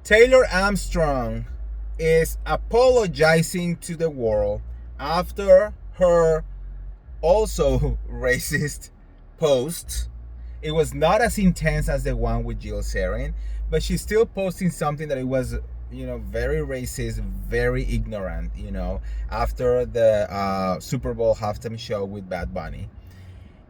Taylor Armstrong is apologizing to the world after her also racist post. It was not as intense as the one with Jill Zarin, but she's still posting something that it was, very racist, very ignorant, after the Super Bowl halftime show with Bad Bunny.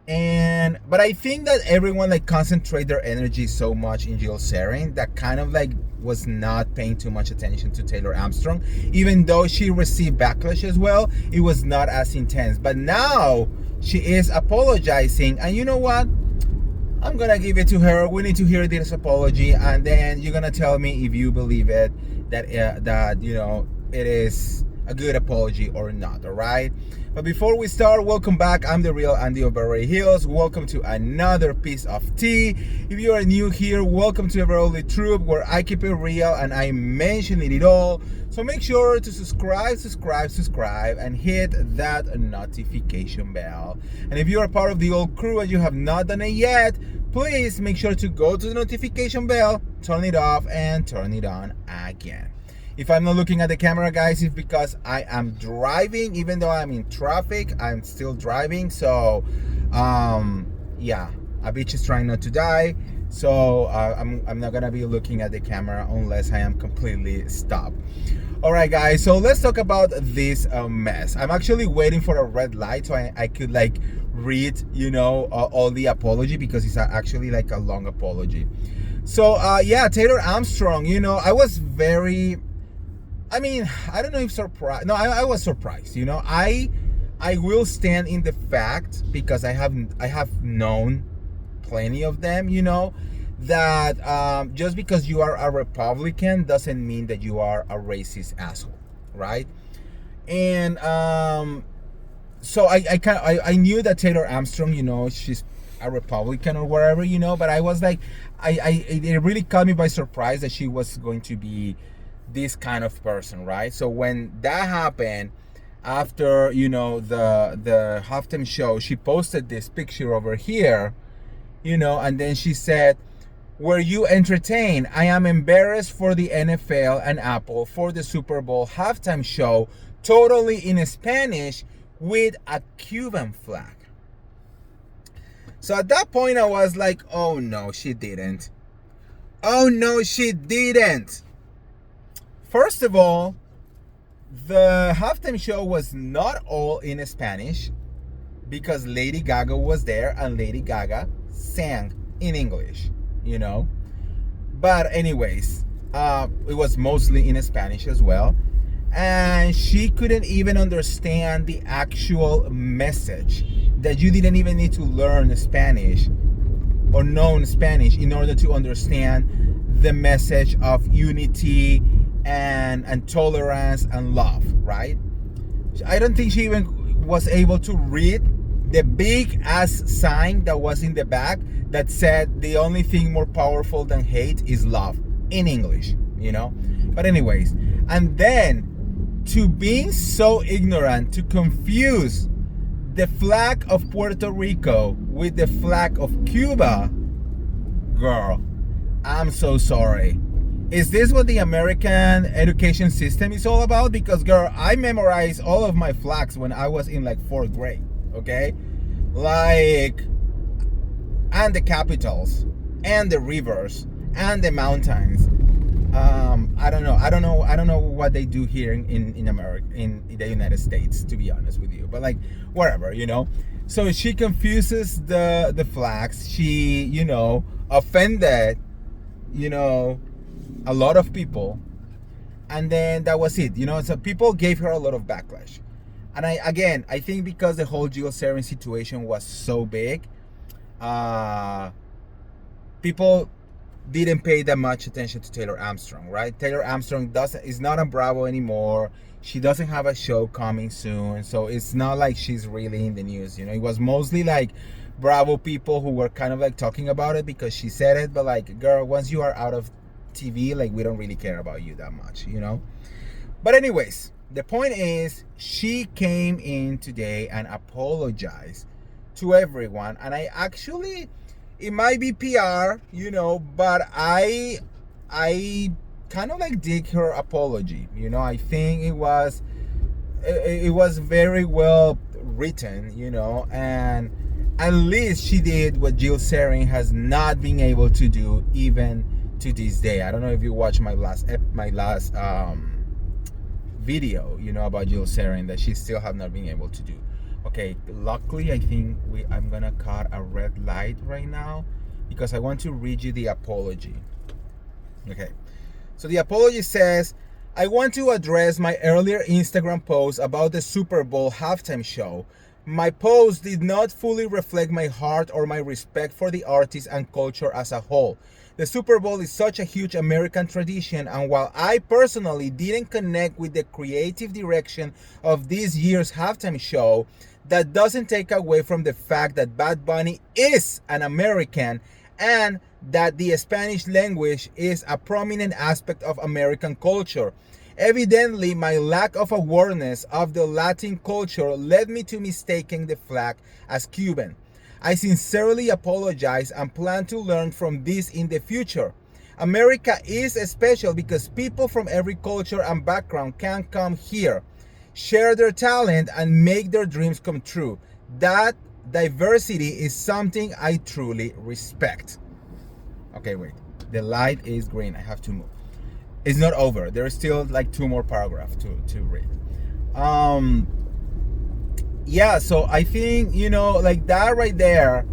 But I think that everyone like concentrate their energy so much in Jill Zarin that kind of like was not paying too much attention to Taylor Armstrong, even though she received backlash as well. It was not as intense, but now she is apologizing, and you know what, I'm gonna give it to her. We need to hear this apology, and then you're gonna tell me if you believe it, that it is a good apology or not. All right. But before we start, welcome back. I'm the real Andy of Beverly Hills. Welcome to another piece of tea. If you are new here, welcome to Everly Troop, where I keep it real and I mention it all. So make sure to subscribe, and hit that notification bell. And if you are part of the old crew and you have not done it yet, please make sure to go to the notification bell, turn it off, and turn it on again. If I'm not looking at the camera, guys, it's because I am driving. Even though I'm in traffic, I'm still driving. So, yeah, a bitch is trying not to die. So I'm not gonna be looking at the camera unless I am completely stopped. All right, guys. So let's talk about this mess. I'm actually waiting for a red light so I could like read, all the apology, because it's actually like a long apology. So yeah, Taylor Armstrong. I was very. I mean, I don't know if surprised. No, I was surprised. I will stand in the fact, because I have known plenty of them. That just because you are a Republican doesn't mean that you are a racist asshole, right? And so I knew that Taylor Armstrong, she's a Republican or whatever, but I was like, it really caught me by surprise that she was going to be this kind of person, right? So when that happened, after the halftime show, she posted this picture over here, and then she said, "Were you entertained? I am embarrassed for the NFL and Apple for the Super Bowl halftime show, totally in Spanish with a Cuban flag." So at that point, I was like, "Oh no, she didn't. Oh no, she didn't." First of all, the halftime show was not all in Spanish, because Lady Gaga was there and Lady Gaga sang in English, But anyways, it was mostly in Spanish as well. And she couldn't even understand the actual message, that you didn't even need to learn Spanish or know Spanish in order to understand the message of unity and tolerance and love, right? I don't think she even was able to read the big ass sign that was in the back that said the only thing more powerful than hate is love, in English, But anyways, and then to being so ignorant to confuse the flag of Puerto Rico with the flag of Cuba, girl, I'm so sorry. Is this what the American education system is all about? Because, girl, I memorized all of my flags when I was in like 4th grade, okay? And the capitals, and the rivers, and the mountains. I don't know what they do here in America, in the United States, to be honest with you. But like, whatever, So she confuses the flags. She, offended, a lot of people, and then that was it. So people gave her a lot of backlash. And I think because the whole Jill Zarin situation was so big, people didn't pay that much attention to Taylor Armstrong, right? Taylor Armstrong is not on Bravo anymore. She doesn't have a show coming soon, so it's not like she's really in the news. It was mostly like Bravo people who were kind of like talking about it because she said it, but like, girl, once you are out of TV, like, we don't really care about you that much, But anyways, the point is, she came in today and apologized to everyone, and I actually, it might be PR, but I kind of like dig her apology. You know, I think it was very well written, you know, and at least she did what Jill Zarin has not been able to do even to this day. I don't know if you watched my last video, you know, about Jill Zarin, that she still have not been able to do. Okay, luckily I think I'm gonna cut a red light right now because I want to read you the apology. Okay, so the apology says, I want to address my earlier Instagram post about the Super Bowl halftime show. My post did not fully reflect my heart or my respect for the artist and culture as a whole. The Super Bowl is such a huge American tradition, and while I personally didn't connect with the creative direction of this year's halftime show, that doesn't take away from the fact that Bad Bunny is an American and that the Spanish language is a prominent aspect of American culture. Evidently, my lack of awareness of the Latin culture led me to mistaking the flag as Cuban. I sincerely apologize and plan to learn from this in the future. America is special because people from every culture and background can come here, share their talent, and make their dreams come true. That diversity is something I truly respect. Okay, wait. The light is green. I have to move. It's not over. There's still like 2 more paragraphs to read. Yeah, so I think, you know, like that right there,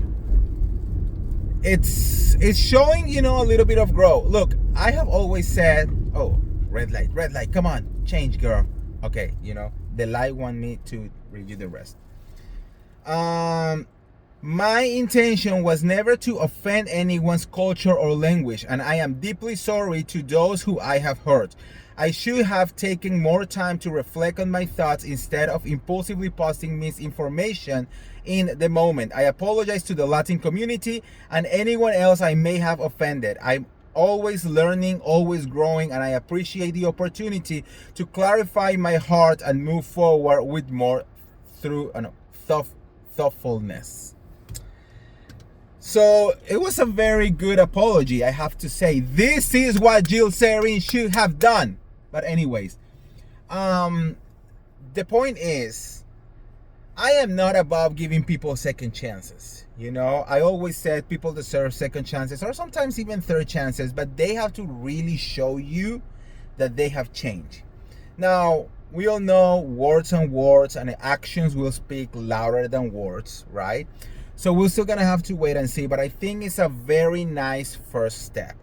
it's showing, you know, a little bit of growth. Look, I have always said, oh, red light, come on, change, girl. Okay, you know, the light want me to review the rest. My intention was never to offend anyone's culture or language, and I am deeply sorry to those who I have hurt. I should have taken more time to reflect on my thoughts instead of impulsively posting misinformation in the moment. I apologize to the Latin community and anyone else I may have offended. I'm always learning, always growing, and I appreciate the opportunity to clarify my heart and move forward with more thoughtfulness. So it was a very good apology, I have to say. This is what Jill Zarin should have done. But anyways, the point is, I am not above giving people second chances. You know, I always said people deserve second chances or sometimes even third chances, but they have to really show you that they have changed. Now, we all know words and actions will speak louder than words, right? So we're still gonna have to wait and see, but I think it's a very nice first step.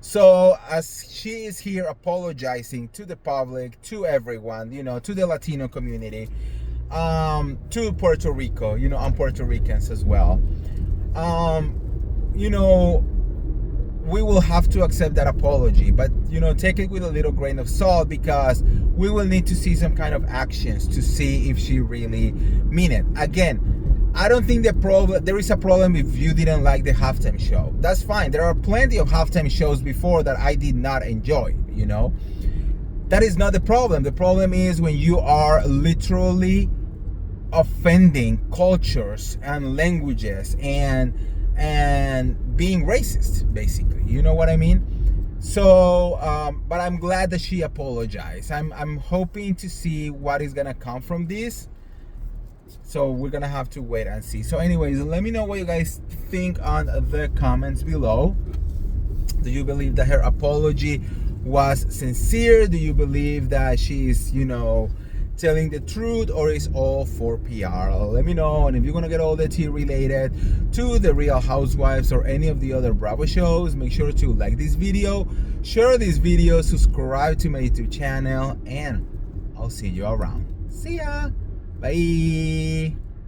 So as she is here apologizing to the public, to everyone, you know, to the Latino community, to Puerto Rico, you know, and Puerto Ricans as well, you know, we will have to accept that apology, but, you know, take it with a little grain of salt, because we will need to see some kind of actions to see if she really mean it. Again, I don't think there is a problem if you didn't like the halftime show. That's fine. There are plenty of halftime shows before that I did not enjoy, you know. That is not the problem. The problem is when you are literally offending cultures and languages and being racist, basically. You know what I mean? So, but I'm glad that she apologized. I'm hoping to see what is gonna come from this. So we're gonna have to wait and see. So anyways, let me know what you guys think on the comments below. Do you believe that her apology was sincere? Do you believe that she's, you know, telling the truth, or is all for PR? Let me know. And if you're gonna get all the tea related to the Real Housewives or any of the other Bravo shows, make sure to like this video, share this video, subscribe to my YouTube channel, and I'll see you around. See ya. Bye.